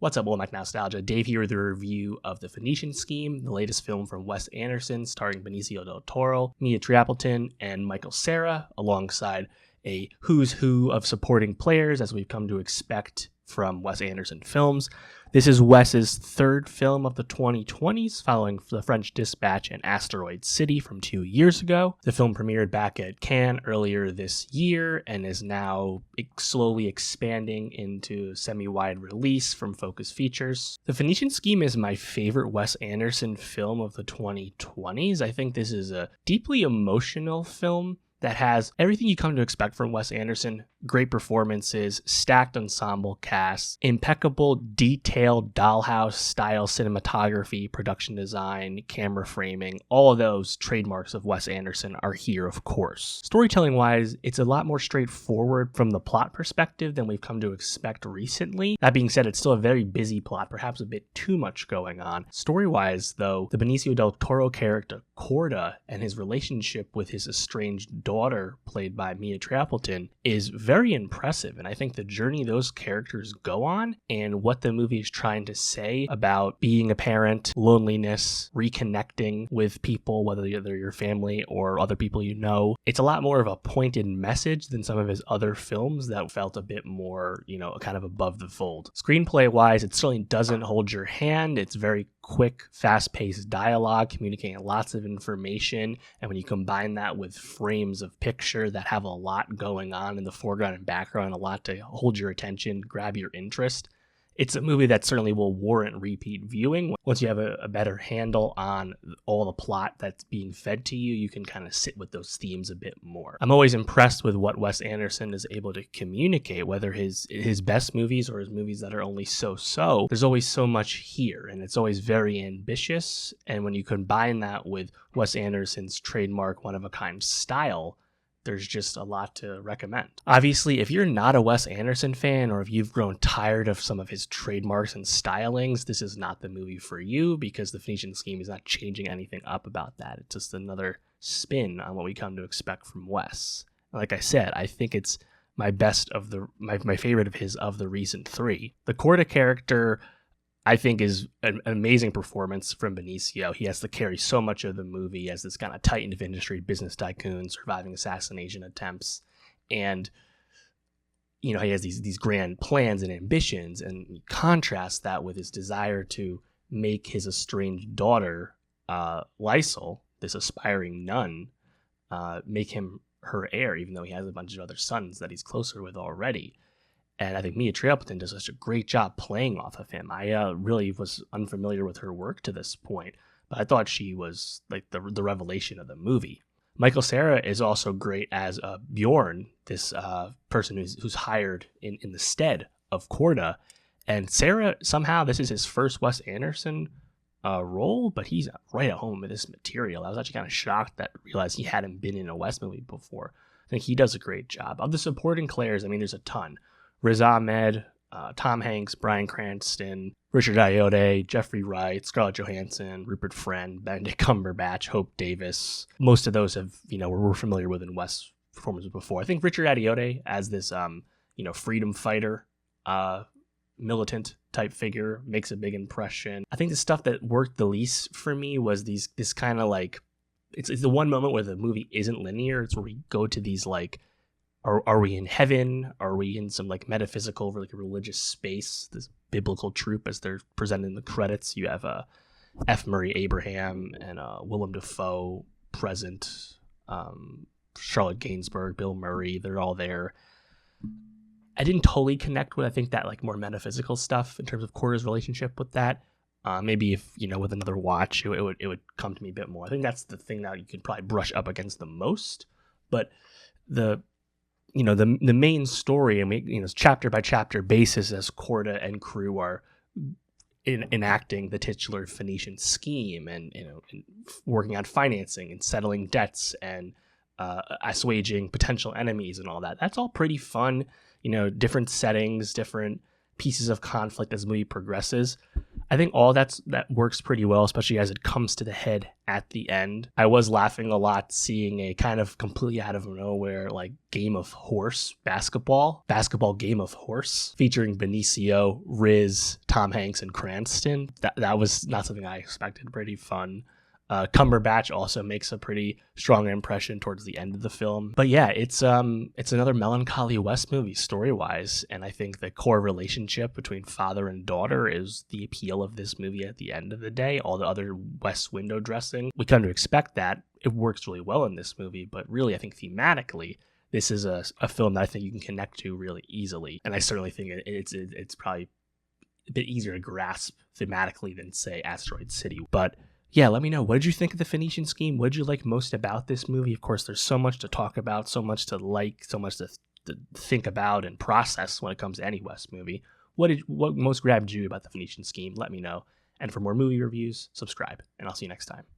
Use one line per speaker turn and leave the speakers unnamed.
What's up, Womack Nowstalgia? Dave here with a review of The Phoenician Scheme, the latest film from Wes Anderson starring Benicio del Toro, Mia Triapleton, and Michael Cera, alongside a who's who of supporting players as we've come to expect from Wes Anderson films. This is Wes's third film of the 2020s, following The French Dispatch and Asteroid City from 2 years ago. The film premiered back at Cannes earlier this year and is now slowly expanding into semi-wide release from Focus Features. The Phoenician Scheme is my favorite Wes Anderson film of the 2020s. I think this is a deeply emotional film that has everything you come to expect from Wes Anderson. Great performances, stacked ensemble casts, impeccable, detailed dollhouse-style cinematography, production design, camera framing. All of those trademarks of Wes Anderson are here, of course. Storytelling-wise, it's a lot more straightforward from the plot perspective than we've come to expect recently. That being said, it's still a very busy plot, perhaps a bit too much going on. Story-wise, though, the Benicio del Toro character, Corda, and his relationship with his estranged daughter, played by Mia Triapleton, is very impressive, and I think the journey those characters go on and what the movie is trying to say about being a parent, loneliness, reconnecting with people, whether they're your family or other people you know, it's a lot more of a pointed message than some of his other films that felt a bit more, kind of above the fold. Screenplay-wise, it certainly doesn't hold your hand. It's very quick, fast-paced dialogue, communicating lots of information, and when you combine that with frames of picture that have a lot going on in the foreground and background, a lot to hold your attention, grab your interest, it's a movie that certainly will warrant repeat viewing. Once you have a better handle on all the plot that's being fed to you, you can kind of sit with those themes a bit more. I'm always impressed with what Wes Anderson is able to communicate, whether his best movies or his movies that are only so-so. There's always so much here, and it's always very ambitious. And when you combine that with Wes Anderson's trademark one-of-a-kind style, there's just a lot to recommend. Obviously, if you're not a Wes Anderson fan, or if you've grown tired of some of his trademarks and stylings, this is not the movie for you, because The Phoenician Scheme is not changing anything up about that. It's just another spin on what we come to expect from Wes. Like I said, I think it's my best of my favorite of his of the recent three. The Corda character, I think, is an amazing performance from Benicio. He has to carry so much of the movie as this kind of titan of industry business tycoon surviving assassination attempts. And, he has these grand plans and ambitions, and you contrast that with his desire to make his estranged daughter, Lysol, this aspiring nun, make him her heir, even though he has a bunch of other sons that he's closer with already. And I think Mia Triapleton does such a great job playing off of him. I really was unfamiliar with her work to this point, but I thought she was like the revelation of the movie. Michael Cera is also great as Bjorn, this person who's hired in the stead of Corda. And Cera, somehow, this is his first Wes Anderson role, but he's right at home with this material. I was actually kind of shocked that I realized he hadn't been in a Wes movie before. I think he does a great job. Of the supporting players, there's a ton. Riz Ahmed, Tom Hanks, Bryan Cranston, Richard Ayoade, Jeffrey Wright, Scarlett Johansson, Rupert Friend, Benedict Cumberbatch, Hope Davis. Most of those we're familiar with in Wes performances before. I think Richard Ayoade as this, freedom fighter, militant type figure makes a big impression. I think the stuff that worked the least for me was this kind of like, it's the one moment where the movie isn't linear. It's where we go to these like, Are we in heaven? Are we in some like metaphysical, like religious space? This biblical trope as they're presented in the credits. You have F. Murray Abraham and Willem Dafoe present. Charlotte Gainsbourg, Bill Murray, they're all there. I didn't totally connect with, I think, that like more metaphysical stuff in terms of Corda's relationship with that. Maybe if, with another watch, it would come to me a bit more. I think that's the thing that you could probably brush up against the most. But the main story, chapter by chapter basis as Corda and crew are enacting the titular Phoenician scheme and working on financing and settling debts and assuaging potential enemies and all that. That's all pretty fun. Different settings, different pieces of conflict as the movie progresses. I think all that works pretty well, especially as it comes to the head at the end. I was laughing a lot seeing a kind of completely out of nowhere like game of horse basketball game of horse featuring Benicio, Riz, Tom Hanks, and Cranston. That was not something I expected. Pretty fun. Cumberbatch also makes a pretty strong impression towards the end of the film. But yeah, it's another melancholy Wes movie story-wise, and I think the core relationship between father and daughter is the appeal of this movie at the end of the day. All the other Wes window dressing, we come to expect that. It works really well in this movie, but really I think thematically, this is a film that I think you can connect to really easily. And I certainly think it's probably a bit easier to grasp thematically than, say, Asteroid City. But yeah, let me know. What did you think of the Phoenician Scheme? What did you like most about this movie? Of course, there's so much to talk about, so much to like, so much to think about and process when it comes to any Wes movie. What most grabbed you about the Phoenician Scheme? Let me know. And for more movie reviews, subscribe, and I'll see you next time.